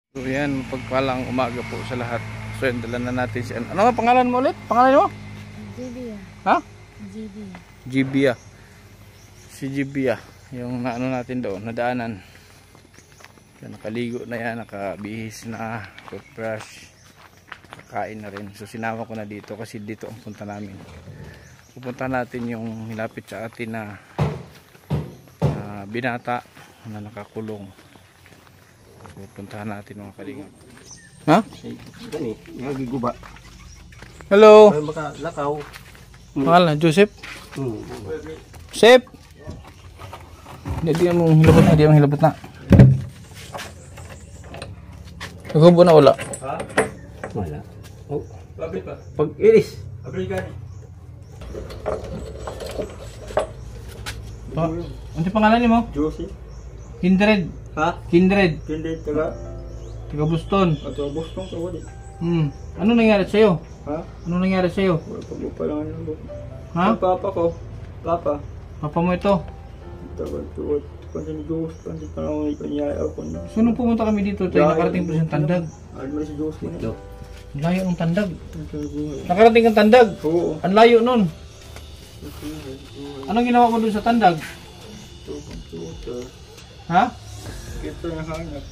So yan, pagpalang umaga po sa lahat. So yan, dala na natin si ano nga pangalan mo ulit? Pangalan mo? Jibia. Ha? Jibia. Jibia. Si Jibia. Yung naano natin doon, nadaanan. Yan, nakaligo na yan, nakabihis na, toothbrush. Kakain na rin. So sinama ko na dito kasi dito ang punta namin. Pupunta natin yung hilapit sa atin na binata na nakakulong. So puntahan natin mga kalingap. Ha? Gani, nagiguba. Hello. Ay baka lakaw. Pangalan, Joseph? Joseph! Hindi mong hilabot na. Naghubo na wala? Ha? Wala. Oh. Bakit pa? Pag iris. Abrigani. Ano pangalan niyo mo? Josie. Kindred. Ha? Kindred. Hindi, taga. Taga Boston. Ato, Boston ka wali. Ano nangyari sa'yo? Ha? Ano nangyari sa'yo? Wala pa mo palang ano. Ha? Ang papa ko. Papa. Papa mo ito? Tagal tuwad. Pansin Diyos. Pansin ka lang kanya ako niya. So nung pumunta kami dito, tayo nakarating po sa Tandag. Alam mo si Josie na. Ang layo ng Tandag. Nakarating ang Tandag. Oo. Ang layo nun. Anong ginawa mo dun sa Tandag? Ito, computer. Ha? Kita na hanap.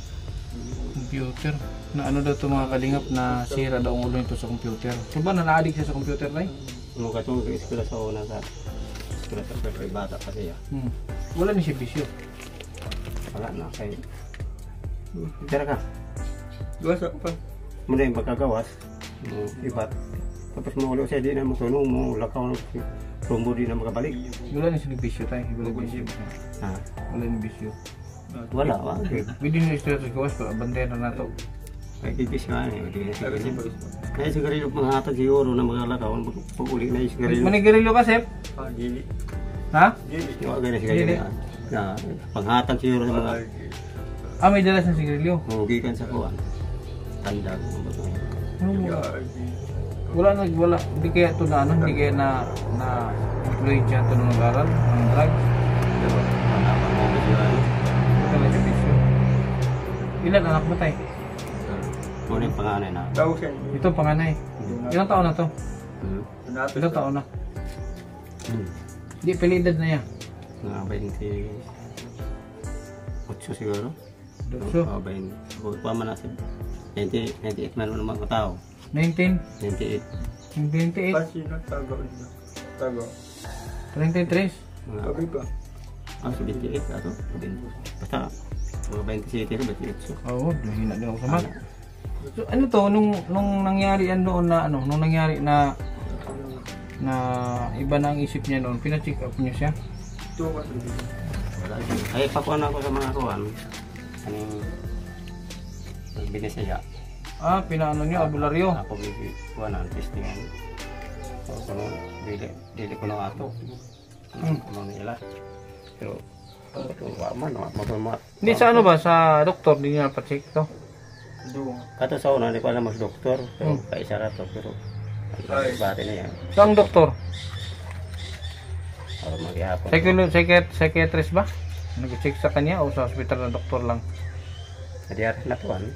Computer. Na ano daw ito mga kalingap na sira daw ang ulo nito sa computer. So ba na-addict siya sa computer na Ano ka itong eskwela sa una sa eskwela sa privata kasi ya. Wala ni siya bisyo. Wala na kay. Tira ka. Gawas ako pa. Muna yung magkagawas. Ibat. Tapos maulo siya di na masunong mo lakaw na rumbo di na makabalik. Wala ni siya bisyo tayo. Wala ni bisyo. Ha? Wala ni bisyo. Wala wa. Pwede nyo istorya sa gawas pa. Bandera na ito. Kay kikis nga eh. Sabi si Boris. Kaya sigarilyo mga hatag siguro na mga lakaw. Pag uli na yung sigarilyo. Manigarilyo ka, Sep? Ah, Gili. Ha? Gili. Yung agay na sigarilyo. Na panghatag siguro sa mga May dalas ng sigarilyo. hugikan sa kuwan. Tanda. Wala. Hindi kaya ito na ano, hindi kaya na employee siya ito nung nag-aral, ng drugs. Ito na siya bisyo. Ilan anak mo tayo? Muna yung panganay na. Tawag siya. Ito panganay. Ilang taon na to? Nato Ilang taon na? Hindi, pilidad na yan. Mga 28 siguro. Dotso. O 20. Huwag pa man natin. 98 man ng mga tao. 19, 98. 28, Pansin na tago. Tago. 33. Mga Sabi pa. sa 28 ato. Basta mga 27 na 28. Oo, hina din ako sa mat. So, ano to, nung nangyari yan doon na, ano, nung nangyari na iba na ang isip niya noon, pina-check up niyo siya? Ito ka. Wala siya. Ay pakuan ako sa mga kuwan. Anong binisaya. Pinaano niyo, albularyo. Ako kuwan ang testingan. So kung dili ko na ato. Ano nila. Pero Hindi sa ano ba, sa doktor, di niya pa-check to? Doon. kato sa una, hindi ko alam mas doktor. So, kaisa ra to, pero bati na yan. Saan doktor? Para mag-ihapon. Psychiatrist ba? Nag-check sa kanya o sa hospital na doktor lang? Nadiyari na to, ano?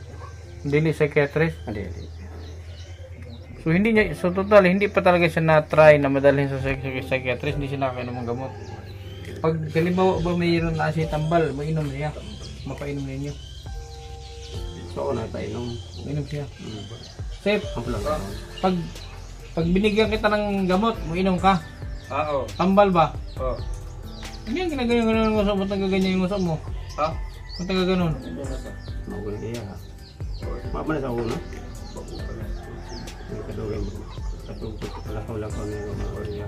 Dili psychiatrist. Nadiyari. So hindi niya, so total, hindi pa talaga siya na-try na madalhin sa psychiatrist, hindi siya nakakainom ng gamot. Pag halimbawa ba mayroon na si tambal, mainom niya. Mapainom ninyo. So ako nagpainom. Mainom siya. Safe. Ang pulang Pag binigyan kita ng gamot, mainom ka. Oo. Tambal ba? Oo. Hindi yung ginaganon ng usap mo, tagaganyan yung usap mo. Ha? Kung tagaganon. Hindi na sa. magulang kaya ha. Mapa na sa una. Yung kadugay mo. Katugtog kalakaw-lakaw na yung mga orya.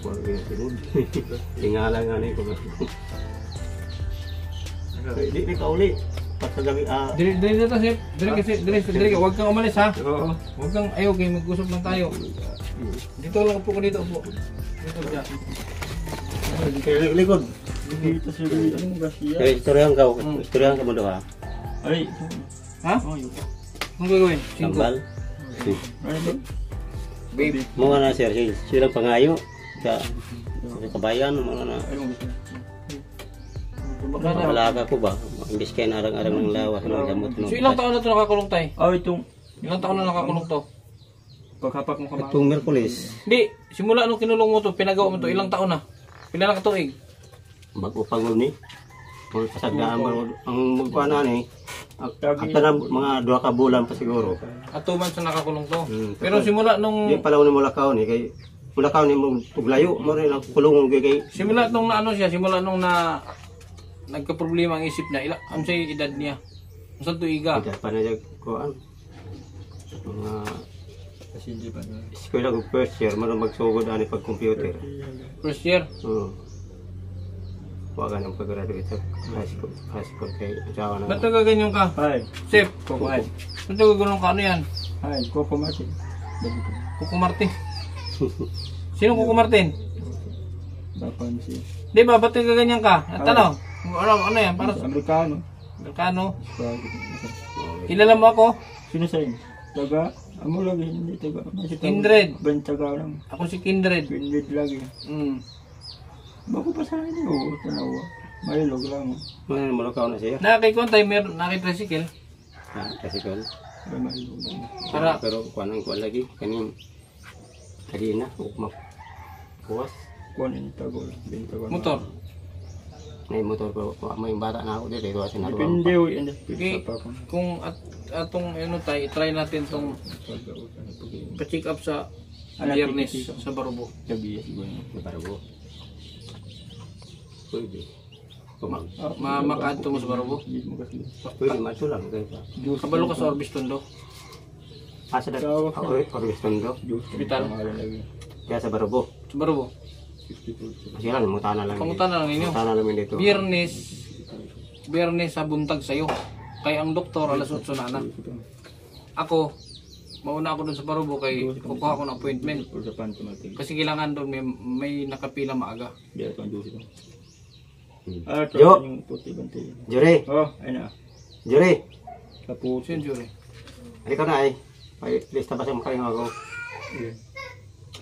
Kuwan ko yung sinod. Tingala nga na yung Hindi kauli. Pagkagabi Dili na to, Sip. Dili ka. Huwag kang umalis, ha? Oo. Huwag kang ayaw, kayo mag-usap lang tayo. Dito lang po ko dito, po. Dito dyan. likod. Dito si Anong Garcia. Kaya istoryahan ka mo daw ha. Ay. Ha? Anong gagawin? Tambal. Ano ba? Babe. Mga na sir, silang pangayo. Sa kabayan, mga na. Ayun. Alaga ko ba? Imbis kayo narang-arang ng lawas ng gamot no. So ilang taon na ito nakakulong tayo? Itong Ilang taon na nakakulong to? paghapak mo kamay. Itong Merkulis, Hindi, simula nung kinulong mo to, pinagawa mo to, ilang taon na? Pila na katuig? mag-upang mo ni. Kung kasagdaan mo, ang magpanan eh. At na mga 2 ka bulan pa siguro. At 2 months na nakakulong to. Pero Tapos, simula nung... Di pala ko ni Mulakaw ni kay Mulakaw ni mo tuglayo mo rin ang kulong kay Simula nung na ano siya, simula nung na... Nagka-problema ang isip niya, ano siya yung edad niya? Saan tuiga? Ida pa na jag kuan. Mga Kasi hindi pa na. eskwela ko first year mo magsugod ani pag computer. First year? Oo. Wala nang pag-graduate sa high school kay asawa na. Ba't nagaganyan ka? Ay, Sip, kukuhay. ba't nagaganyan ka? Ano yan? Ay, kukumasin. Kuko Martin. Sino Kuko Martin? Bapan siya. Di ba, ba't nagaganyan ka? At ano? Ano yan? Para sa Amerikano. Amerikano? Kilala mo ako? Sino sa'yo? Taga? Amo lagi, hindi taga. Kindred. Taga lang. Ako si Kindred. Kindred lagi. Bako pa sa akin oo, tanawa. Mailog lang. Ano Mulakaw na siya? Nakikikontay, meron nakitricycle. Kasi kon. Ay, mailog lang. Para, Pero kuan ang kuan lagi kaning lagi na ukmak. Kuwas. Kuan ini tago lang. Bintago. motor. May motor ko, may bata na ako dito, ito kasi naruwa Depende o yan. Okay, kung atong ano tayo, try natin tong pa-check up sa Biyernes sa Barubo. Gabi siguro. Barugo. Pwede. Kumang. Makadto mo sa Barubo. Hindi mo kasi. Pwede, macho lang. Kaya pa. Kabalo ka sa Orbis Tondo. Asa na? Orbistondo. Hospital. Kaya sa Barugo. Sa Barubo. Kasi lang, mutana lang. Pangutan na lang ninyo. Mutana lang dito. Biyernes sa buntag sa'yo. Kaya ang doktor, alas 8 na na. Ako, mauna ako dun sa Barubo kay kukuha ko ng appointment. Kasi kailangan doon may nakapila maaga. Jo! Jure! Oh, ay na. Jure! Tapos, Sino Jure? Halika na ay. May lista ba sa makaling ako?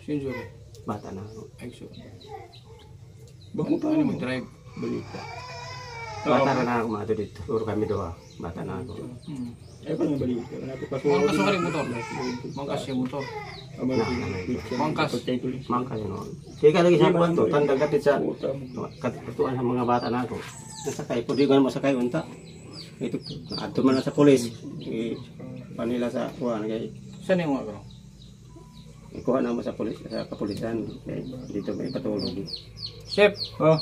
Sino Jure? Bata na ako. Ay, so. bako pa Ano mo. mag-drive? Balita. Bata na ako mga dito. Puro kami doha. Bata na ako. Ay, pa nga balita. Mangkas ka rin motor. Mangkas yung motor. Mangkas. Mangka yun o. Kaya ka lagi sa kuwan to. Tandang kapit sa katuan sa mga bata na ako. Nasakay po. Di ko na masakay unta. Ito. Ato man na sa polis. Panila sa kuwan. Saan yung mga Ikuha na mo sa polis. Sa kapulisan. Dito may patulog. Chef, Oh,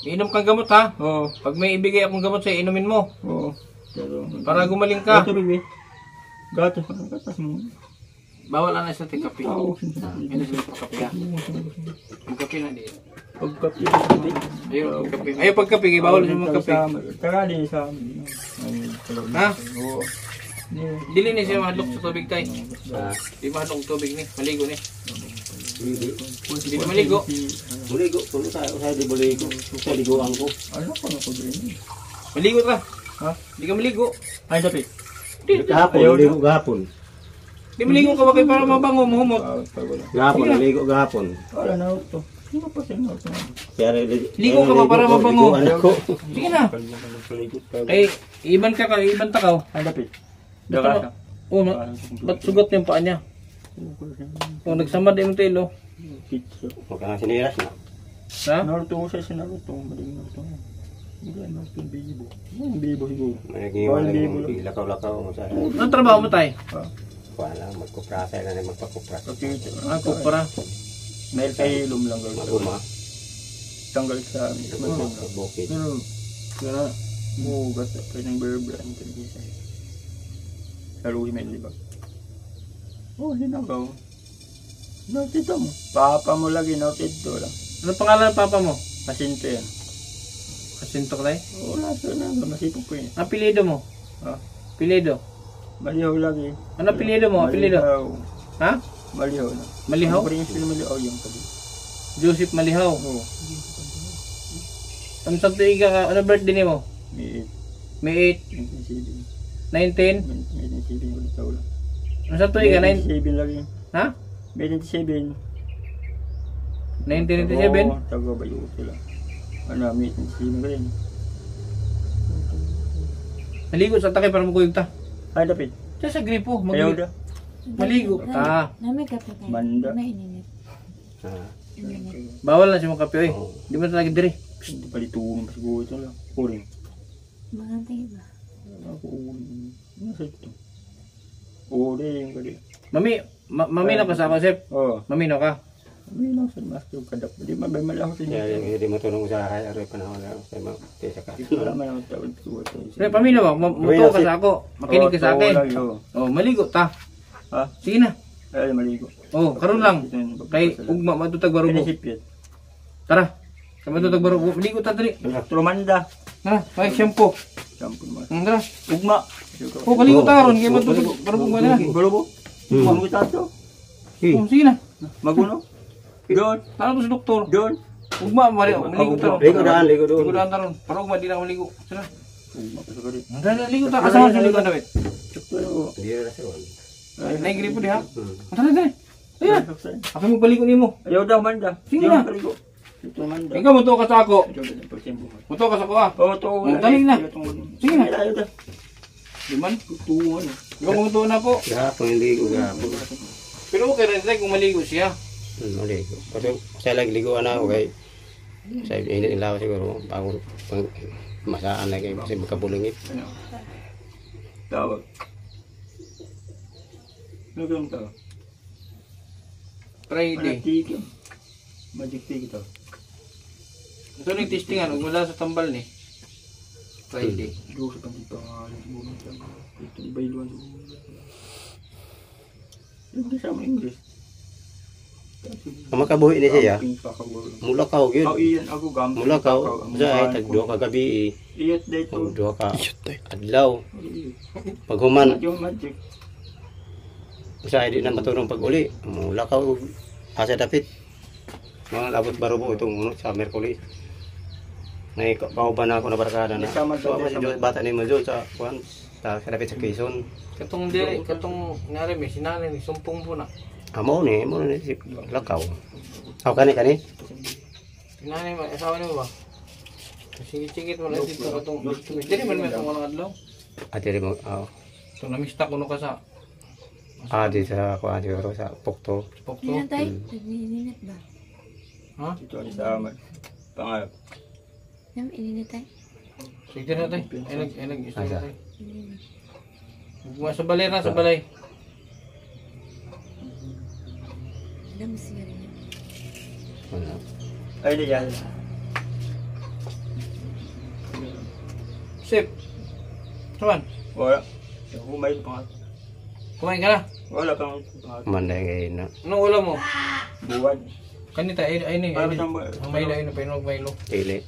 inom kang gamot ha. oh, Pag may ibigay akong gamot sa'yo, inumin mo. oh. Pero, Para gumaling ka. gato bibi. Gato pa ng gatas mo. Bawal na sa kape. Tao. Hindi sila pagkape ha. Pagkape na din. Pagkapi. Ayaw pagkape. Ayaw pagkape, bawal sa magkape. Tara din sa amin. Ha? Oo. Dili ni siya mahadlok sa tubig tay. Di mahadlok tubig ni, maligo ni. Hindi ka maligo. Buligo. Kung tayo sa di buligo. Sa liguan ko. Ano ko na ko din? Maligo ka. Ha? Di ka maligo. Ay, dapit. Gahapon. Ligo gahapon. Di maligo ka ba kayo para mabango, mahumot. Gahapon. Ligo gahapon. Wala na ito. Sino pa siya na ito? Ligo ka ba para mabango? Liguan ako. Sige na. Ay, iban ka ka, iban takaw. Ay, dapit. Basta, oh, ba't sugat yung paa niya? Oh, nagsamad yung telo. Pizza. Huwag ka nga siniras na. Ha? Naruto ko siya sa Naruto. Maling Naruto. Hindi ka Naruto yung bibo. Yung bibo siguro. May nag-iwan lang yung lakaw-lakaw mo sa Anong trabaho mo tay? kuha lang. Magkuprasa na rin magpakuprasa. Okay. Ako para. Dahil kay ilum lang gawin. Maguma. Tanggal sa amin. Bukit. Pero, kaya mo gata pa ng berbra. Laluhi may libag. Oh, hinagaw. Nautid mo. Papa mo lagi, nautid to lang. Ano pangalan ng papa mo? Pasinto yan. Kasinto ka tay? Wala sa na, masipag ko yun. Apelido mo? Ha? Apelido? Malihaw lagi. Ano apelido mo? Apelido? Malihaw. Ha? Malihaw na. Malihaw? Ang prinsipyo malihaw yung sabi. Joseph Malihaw. Oo. Ano sa tuiga ka? Ano birthday ni mo? May May 19. 8, 19? May 19 ulit tao lang. Ano sa tuiga? 9? 27 lagi. Ha? May 27. 1997? Oo, taga bayo sila. Ano, may 27 ka rin. Maligo sa takay para magkuyog ta. Ay, dapit. Diyan sa gripo. Ayaw da. Maligo ta. Nami kape tayo. Manda. May ininit. Ah. Ininit. Bawal na si mga kape, oy. Oo. Di mo talaga diri. Hindi pa litulong pa siguro ito lang. Uling. Magantay ba? Ako uling. Nasa ito. Uling ka di. Mami na pa sa ako, Sep. Oo. Mami na ka. May lang sa master kadap. Di mabay malang sa Kaya inyo. hindi matulong sa kaya aroy panahon na sa mga tesa ka. Wala man ang tawad ko. Pre, pamilya mo. Muto ka sa ako. Makinig ka sa akin. Oh, maligo ta. Ha? Sige na. Ay, maligo. Oh, karon lang. Kay ugma matutag barubo. Pinisipit. Tara. Sa matutag barubo. Maligo ta diri. Trumanda. Tara, may shampoo. Sampun mo. Tara. Ugma. Oh, kaligo ta karon. Kay matutag barubo mo na. Balubo. Mamuwi tato. Oh, sige na. Maguno. Doon. Tara to sa doktor. Doon. Ugma, maligo ta ron. Ligo daan, ligo doon. Ligo daan ta ron. Para ugma di na ako maligo. Tara. Ugma pa sa galit. Tara, ligo ta. Asa man sa ligo David? Hindi na sa wan. Nay gripo di ha. Tara, tara. Ayan. Ako mo baligo nimo. Ayaw daw man da. Sige na. Ito man da. Ikaw muto ka sa ako. Ito na pagsimbo. Muto ka sa ako ah. Oo, ito. Dali na. Sige na. Ayaw da. Di man. Tutuan. Ikaw muto na po. Gahapon hindi ko gahapon. Pero okay rin tayo kung maligo siya. Maligo. Kasi saya lagi liguan ako kay sa init ng lawas siguro bago pang masaan lagi kasi magkabulungit. Tawag. Nagam to. Friday. Magic tig ito. Ito na yung testingan. Huwag mula sa tambal ni. Friday. Diyos sa pangito. Ito iba-iluan. Yung kasama English. Makabuhi ni siya. Mula ka Oh, gyud. iyan ako gamit. Mula ka sa tag duha ka gabi. Iyot dito. Duha ka adlaw. Paghuman Yung magic. sa di na matulong pag uli. Mula ka asa dapit. Mga labot barubo itong sa Merkulis. Nay kauban ako na barkada na. So ako si bata ni Majo sa kuan sa dapit sa Quezon. Katong dili. Katong nari may sinanay ni sumpong po na. Amo ni si lakaw. Aw kani. Sinanay mo. Asawa niyo ba? Singit-singit mo na dito. Katong. Dili man may itong walang adlaw. Ate mo Ito namista ko no ka sa. di sa kuan siguro sa Pokto. Pokto. Ilan tayo? Ininit ba? Ha? Ito ang sa amin. Pangalap. Nam, ininit tayo? Sige na tayo. Ay nag-isa na Asa? tayo. Ininit. Sa balay na, sa balay. Alam mo siya rin. Ano? Ay, di yan. Sip. Tuan, Wala. Humay pa. kumain ka na. Wala kang Manday ngayon na. Anong ulam mo? buwan. Kanita, ay ni. Para Ang siyang Milo, ay na painog Milo. Tili.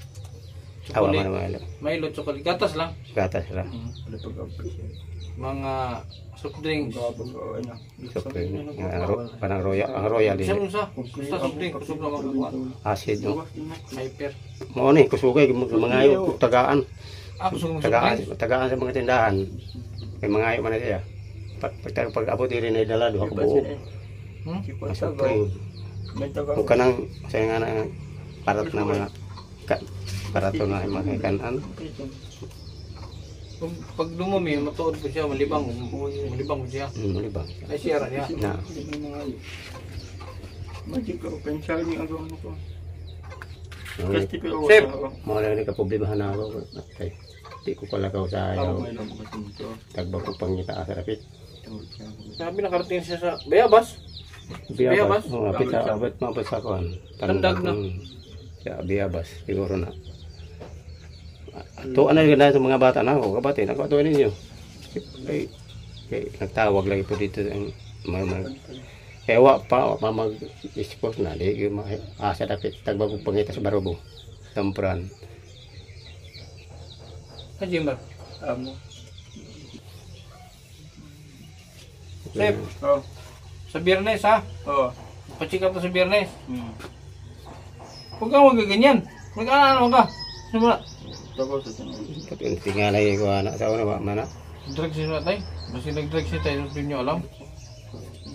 Awa Chocolate. man naman. Milo, chocolate. Gatas lang. Gatas ra. Wala pag-appreciate. Mga soft drinks. Ano? Panang royal, ang royal Isa din. mo sa. Basta soft drink. Kusog lang makakuha. Acid no. Hyper. Mo ni kusugay mga ayo tagaan. Kusog mo soft Tagaan, drink. tagaan sa mga tindahan. Kay mga ayo man na siya. Pag abot diri na dala duha ka buo. Hmm? Sa spring. Kung kanang sa nga na parat na mga parato na mga kanan. Pag dumumi, matuod po siya. Malibang. Malibang po siya. Muli ba? Ay siya niya. Na. Magic ko, pensar niyo ang gawin ko. Mo Kasi pero Sip. lang ni kaproblemahan na ako. Kay di ko pala ka sa ayaw. Tagba ko pangita sa rapit. Sabi nakarating siya sa Bayabas. Bayabas? Oo, apit sa kuan. Tandag na. Sa Bayabas siguro na. To ano ganda sa mga bata na ako, kabati, nako to ninyo. Kay nagtawag lang ito dito ang kaya wa pa mag-expose na di yung asa dapat tagbagong pangita sa Barubo. Sampran. Kajimbar. Amo. Sip. Oh. Sa Biyernes ha. Oh. Pa-check up to sa Biyernes. Huwag kang magaganyan. Mag-ano ka. Sumula. Tapos ito na. Tapos tingalay ko anak sa una mana. Drugs siya tayo. Basta nag-drugs siya tayo. Hindi nyo alam.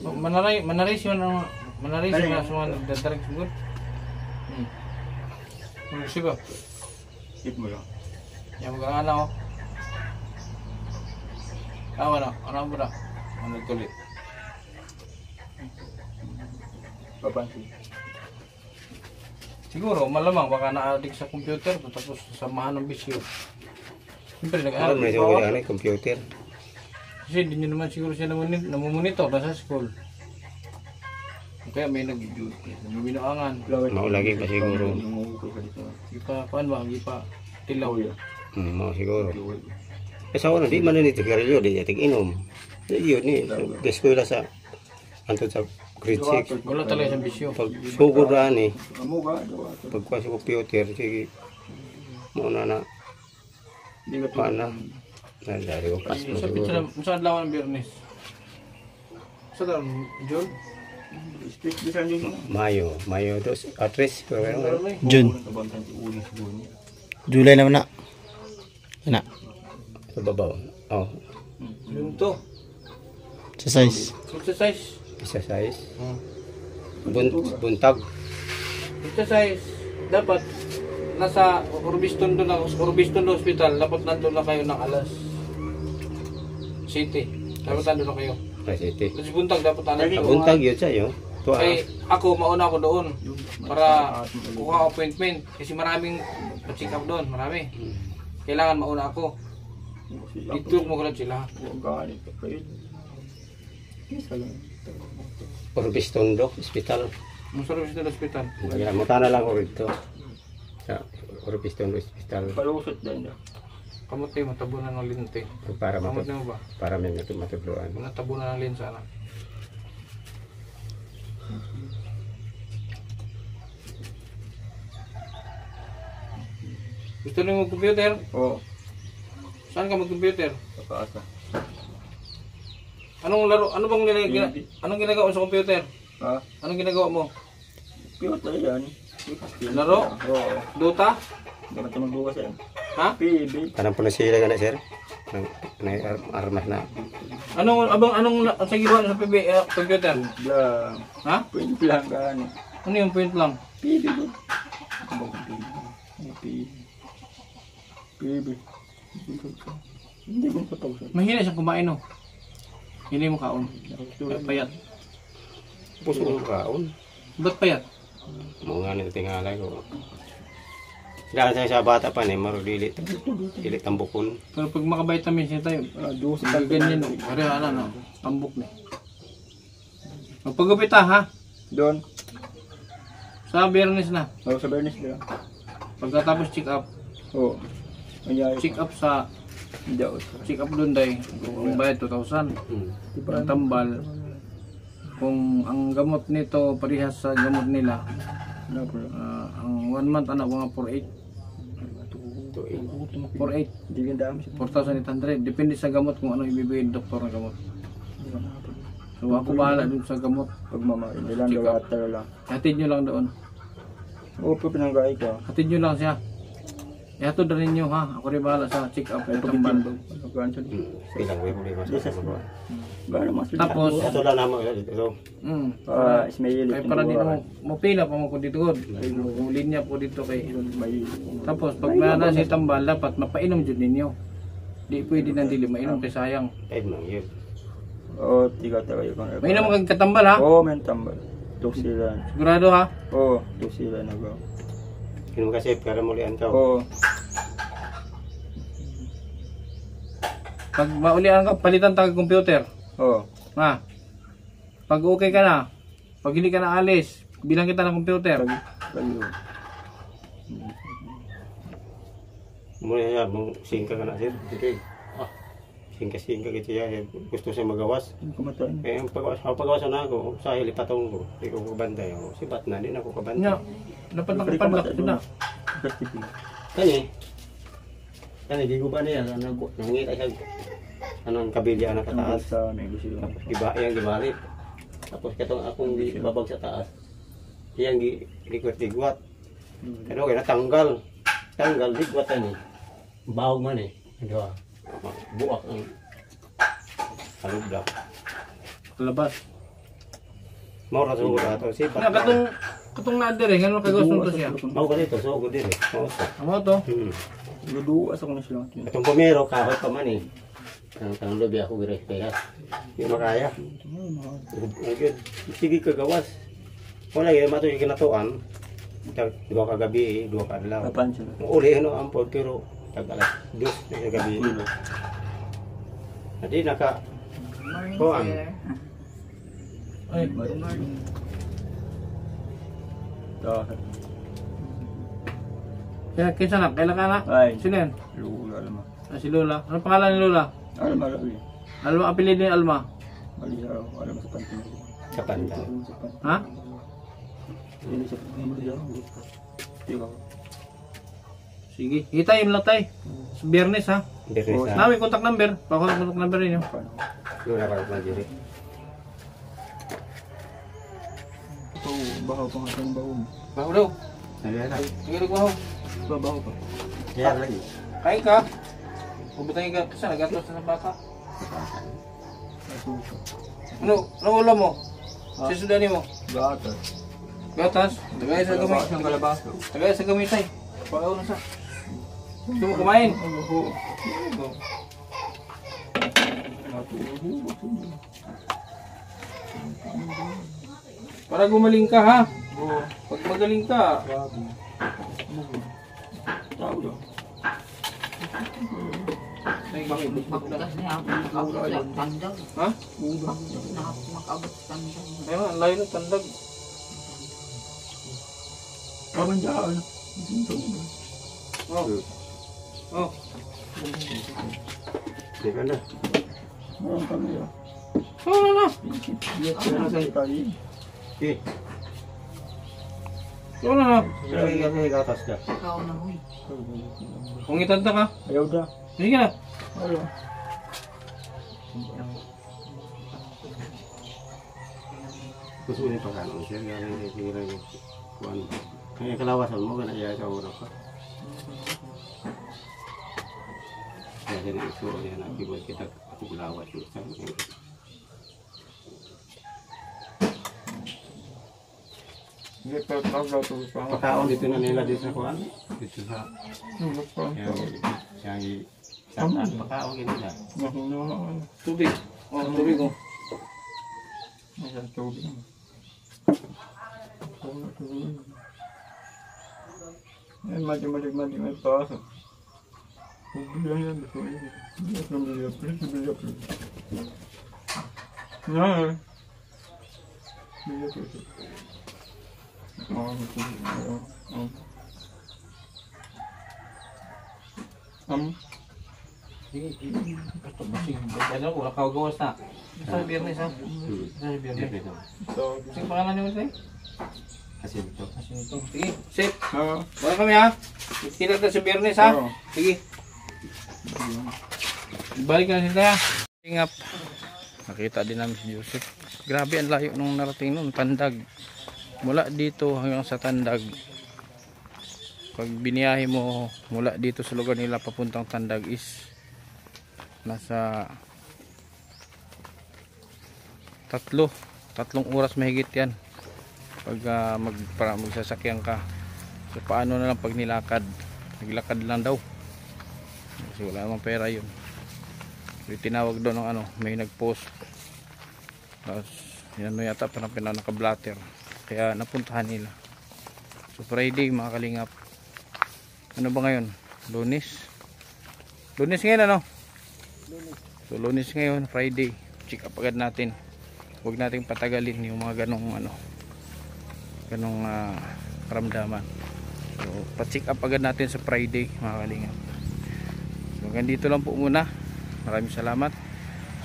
Manaray siya na. Manaray siya na sa mga nagdadrugs siguro. Ano siya ba? Hit mo lang. Yan mag-ano. Ano mo na? Ano tuloy? Papansin. Siguro, malamang baka na-addict sa computer tapos samahan ng bisyo. Siyempre, Ano may nag-aaral. sa computer? Kasi hindi nyo naman siguro siya namumonitor nasa school. Kaya may nag-binoangan. Maulagi pa siguro. Di pa, kuhan ba? Di pa tilaw. Mao siguro. Sa una, di man ni tigarilyo, di yatig inom. Yun ni, eskwela sa antod sa grade 6. Wala talaga siyang bisyo. Pag sugod ra ni, Amuga. pagkuha sa computer, sige, muna na, paano, dari ko pas mo Sa siguro. pizza, saan lawan ng Biyernes? Sa dalam, John? Bisan yun. Mayo 2, 3, pero June. July naman na. Yan na. sa babaw. Oh, Yun to. Sa size. Exercise. isa size. Buntag. Exercise. Dapat nasa Orbiston doon Hospital. Dapat nandun na kayo ng alas City. Dapat nandun na kayo. City. Tapos buntag dapat nandun. Buntag yun sa'yo. Tuwa. Kaya ako, mauna ako doon para kuha appointment. Kasi maraming pa-check up doon. Marami. Kailangan mauna ako. Dito mo lang sila. Orbistondo, hospital. Masarap sa hospital. Mutana lang ko rito. Sa Orbistondo hospital. Palusot din. Kamot tayo, matabunan ng linte. Para Kamot mo ba? para may matubluan. Natabunan ng lint sana. Gusto niyo mag-computer? Oo. Saan ka mag-computer? Sa kaasa. Anong laro? Anong ginagawa mo sa computer? Ha? Anong ginagawa mo? Piyot na yan. Laro? Oo. Dota? Dapat na magbukas yan. Ha? PB. Kanang po na sila ka na, sir? Armas na. Anong sa ginawa sa computer? Lang. Ha? Pwede lang ka ano. Ano yung point lang? PB ko. PB. Hindi mo pa pausan. Mahina siyang kumain, no? Hindi mo kaon. Payat. Puso ng kaon. Ba't payat? Mga nga tingala ko. Dahil sa bata pa ni marudilit. Ilit ang bukol. Pero pag makavitamins niya tayo, Doon sa hindi ganyan, no? Pero ano, tambok na. Magpagupit ha? Doon. Sa Biyernes na. Oo, sa Bernis lang. Pagkatapos check up, Oo. Anyari. check up sa Hindi ako. check up doon day. Kung bayad 2,000. Ang tambal. Kung ang gamot nito parehas sa gamot nila, Ano po? ang 1 month anak mga 4,800. 4,800. Hindi ka dami siya. 4,800. Depende sa gamot kung ano ibibigay ng doktor ng gamot. So ako bahala dun sa gamot. Pagmamahal. Hindi lang Check daw up. at talaga lang. Hatid nyo lang doon. Oo, pa pinanggay ka. Hatid nyo lang siya. Ihatod na rin nyo ha. Ako rin bahala sa check up. Ay, pag Tambal. Bilang may problema sa mga. Gano'n mas. Tapos, Ito lang naman ito. Ah, Ismail. ay para di na mo pila pa mo ko dito. Kung linya po dito kay. Tapos pag nana si tambal dapat mapainom jud ninyo. Di pwede nang dili mainom kay sayang. Ay, mang yun. Oo, tiga tayo kang. Mainom kag katambal ha. Oo, men tambal. Tuk sila. Sigurado ha. Oo, tuk sila na ba. Kino kasi para mulian ka. Oo. Pag maulian ka palitan tag computer. Oo. Ha. Pag okay ka na, pag hindi ka na alis, bilang kita ng computer. Kayo. Muna yan, mong singka ka na sir. Okay. Singka gitu ya. Gusto siya magawas. Ang kumatay na. Eh, ang pagawas na ako, sa hilipatong ko. Hindi ko kabantay. Si Batna, hindi na ako kabantay. Nya, dapat nakapadlock yun na. Festival. Kani, di ko ba niya, nangita siya, anong kabilya na Ang kataas. sa may gusto lang. Tapos yang gibalik. Tapos katong akong babag sa taas. Iyang gikwat-gigwat. Pero kaya natanggal. Tanggal, digwat ni. Bawag man eh. Diba? Buak ang halubdak. Labas. Maura sa mga ato. Si Na katong naader eh, ngano kay gusto to siya. Mau ka dito, so good din eh. Mau sa. Amo to. Hmm. Luduas ako na sila. Itong pumero, kahoy pa man eh. Ang lobi ako gire kaya. Di makaya. Agad. Sige kagawas. Wala gyud mato yung kinatuan. Tag dua ka gabi, dua ka adlaw. Kapan siya? Uli no ang pod pero tag alas 2 na gabi. Jadi naka kuan. Ay, Dahil. kaya kinsa na? Kailan ka na? Ay. Sino yan? Lula naman. Ah, si Lola. Ano pangalan ni Lola? Alam mo, alam mo. Alma, apelid ni Alma. Mali siya, alam mo sa pantin. Kapanda. Ha? Hindi sa pantin. Mali siya. Ikaw. Sige. Hitayin lang tayo. Sa Biyernes ha. Dere sa. Namin contact number. Pakuha contact number ninyo. Lura para sa diri. Bahaw pa nga sa bahaw. Baho daw. Nalala. Sige, nagbaho. Bahaw pa. Kaya lagi. Kain ka. Pabutang ka. Saan nagatos na ng bata? Ano? Ano ulam mo? Sisudani mo? Gatas. Gatas? Tagay sa gamay. Ang kalabasa. Tagay sa gamay tay. Pagaw na sa. Gusto mo kumain? Oo. Para gumaling ka ha. Oo. Pag magaling ka. Tao daw. Ay, bakit? Magkas niya ako makabot sa tandag. Ha? Makabot sa tandag. Ayun, ang layo ng tandag. Kaman dyan. Oh. Oh. Di ka na. Meron kami ah. Oh, no. Biyat ka na sa tayo. Okay. Oh, no. Lagi ka sa gatas ka. Ikaw na huy. Kung itanda ka. Ayaw da. Sige na. Ayaw. Gusto mo yung pagkano siya. Galing rin sige lang yung kuwan. Kaya kalawasan mo, gana iya sa una ka. Kaya siya na iso, yan ang kibol kita ako gulawas yung isang. Hindi pa tawag to pa. Pagkaon dito na nila dito sa kuwan. Dito sa Ano yung saan pagkaon nila. Mahina. Tubig. Oh, tubig oh. Ayan, tubig. Ayan, mati may pasok. Bilang yan, gusto ko yun. Bilang ng bilang, bilang. Yan. Bilang, bilang. Ito ba sige. Ano, wala ka gawas na. Sa Biyernes ha. Sa Biyernes. Sige, pangalan niyo tayo. Kasi ito. Sige, safe. Wala kami ha. Kita tayo sa Biyernes ha. Sige. Balik na sila ha. Tingap. Nakita din namin si Joseph. Grabe ang layo nung narating nun. Tandag. Mula dito hanggang sa Tandag. Pag biniyahe mo mula dito sa lugar nila papuntang Tandag is nasa tatlong oras mahigit yan pag magsasakyan ka. So paano na lang pag naglakad lang daw kasi wala namang pera yun. So tinawag doon ng ano, may nagpost tapos yan mo yata parang naka-blatter kaya napuntahan nila. So Friday mga kalingap, ano ba ngayon? Lunes ngayon ano? So Lunes ngayon, Friday. Check up agad natin. Huwag nating patagalin yung mga ganong karamdaman. So pa-check up agad natin sa Friday mga kalingap. So hanggang dito lang po muna. Maraming salamat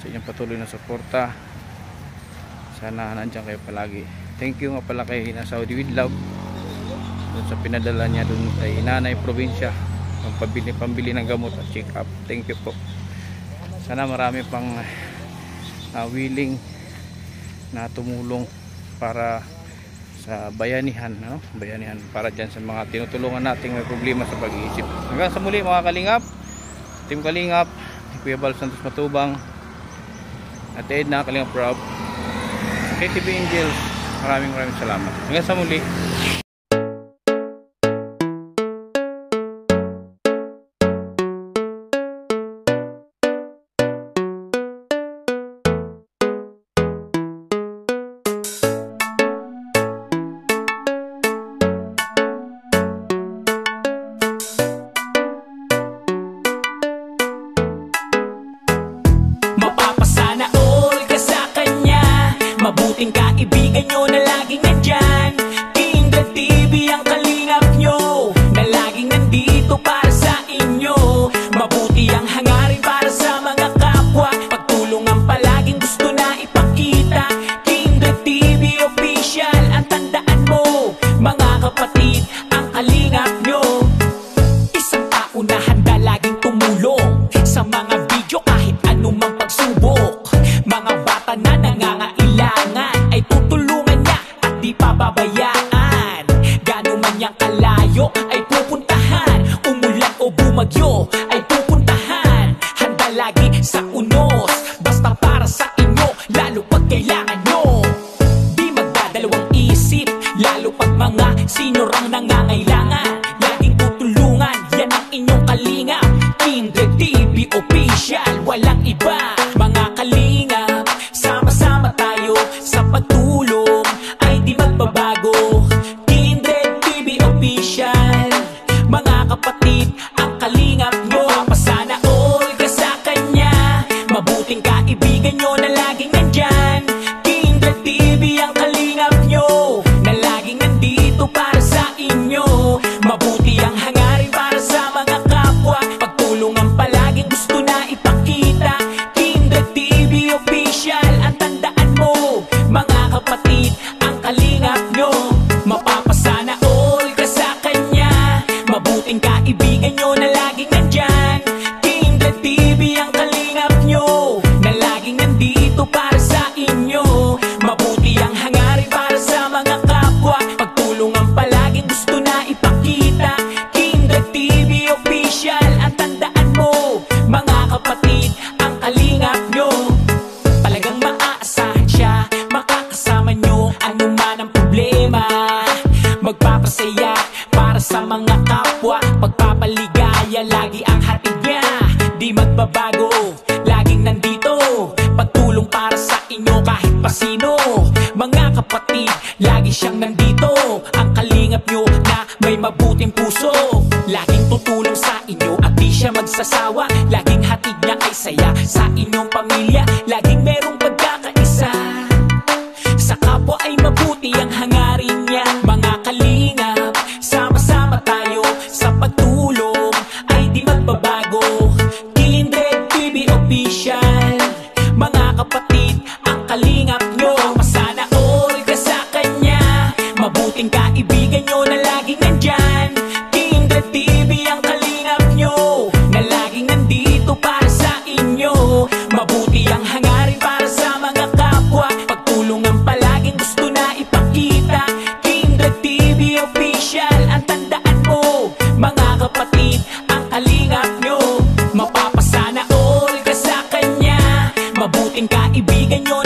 sa inyong patuloy na suporta. Sana nandiyan kayo palagi. Thank you nga pala kay Saudi with Love doon sa pinadala niya doon kay Nanay Probinsya pambili ng gamot at check up. Thank you po. Sana marami pang willing na tumulong para sa bayanihan, no? Bayanihan para dyan sa mga tinutulungan nating may problema sa pag-iisip. Hanggang sa muli mga kalingap, Team Kalingap, Kuya Bal Santos Matubang at Edna Kalingap Rob, KTV Angels, maraming salamat. Hanggang sa muli. mabuting kaibigan nyo na laging nandyan. Kindred TV ang kalingap nyo, na laging nandito para sa inyo. Mabuti ang hangarin para sa mga kapwa, pagtulungan palaging gusto na ipakita. Kindred TV official, ang tandaan mo, mga kapatid, ang kalingap nyo. Isang tao na handa laging tumulong sa mga video kahit anumang pagsubok. Mga bata na nangangailangan ay tutulungan niya at di pababayaan. Gano'n man niyang kalayo ay pupuntahan, umulan o bumagyo ay pupuntahan. Handa lagi sa unos, basta para sa inyo, lalo pag kailangan nyo. Di magdadalawang isip, lalo pag mga sinurang nangangailangan. Laging tutulungan, yan ang inyong kalingap. Kindred TV official, walang iba. Mga kalingap, sama-sama tayo sa pagtulong, ay di magbabago. Kindred TV official, mga kapatid, ang kalingap nyo. Pasana all ka sa kanya, mabuting kaibigan nyo na laging nandyan. Kindred TV ang kalingap nyo, na laging nandito para sa inyo. Mabuti ang hangarin para sa mga kapwa, pagtulungan palaging gusto na ipakita. Kindred TV official, ang tandaan mo, mga kapatid, ang kalingap nyo. Mapapasana all ka sa kanya, mabuting kaibigan nyo na laging nandyan. Kindred TV ang kalingap nyo, na laging nandito para sa inyo. Mabuti ang hangarin para sa mga kapwa, pagtulungan palaging gusto na ipakita. Kindred TV official, ang tandaan mo, mga kapatid, ang kalingap nyo. Talagang maaasahan siya, makakasama nyo anuman ang problema. Magpapasaya para sa mga kapwa, pagpapaligaya lagi ang hatid niya. Di magbabago, laging nandito, pagtulong para sa inyo kahit pa sino. Mga kapatid, lagi siyang nandito, ang kalingap nyo na may mabuting puso. Laging tutulong sa inyo at di siya magsasawa, laging hatid niya ay saya sa inyong pamilya. Laging merong pagkakaisa, sa kapwa ay mabuti ang hangarin niya. Mga kalingap, sama-sama tayo sa pagtulong, ay di magbabago. Kindred TV official, mga kapatid, ang kalingap nyo. Masana all ka sa kanya, mabuting kaibigan nyo na laging nandyan. Kindred TV ang kalingap nyo, na laging nandito para sa inyo. Mabuti ang hangarin para sa mga kapwa, pagtulungan palaging gusto na ipakita. Kindred TV official, ang tandaan mo, mga kapatid, ang kalingap nyo. Mapapasana all ka sa kanya, mabuting kaibigan nyo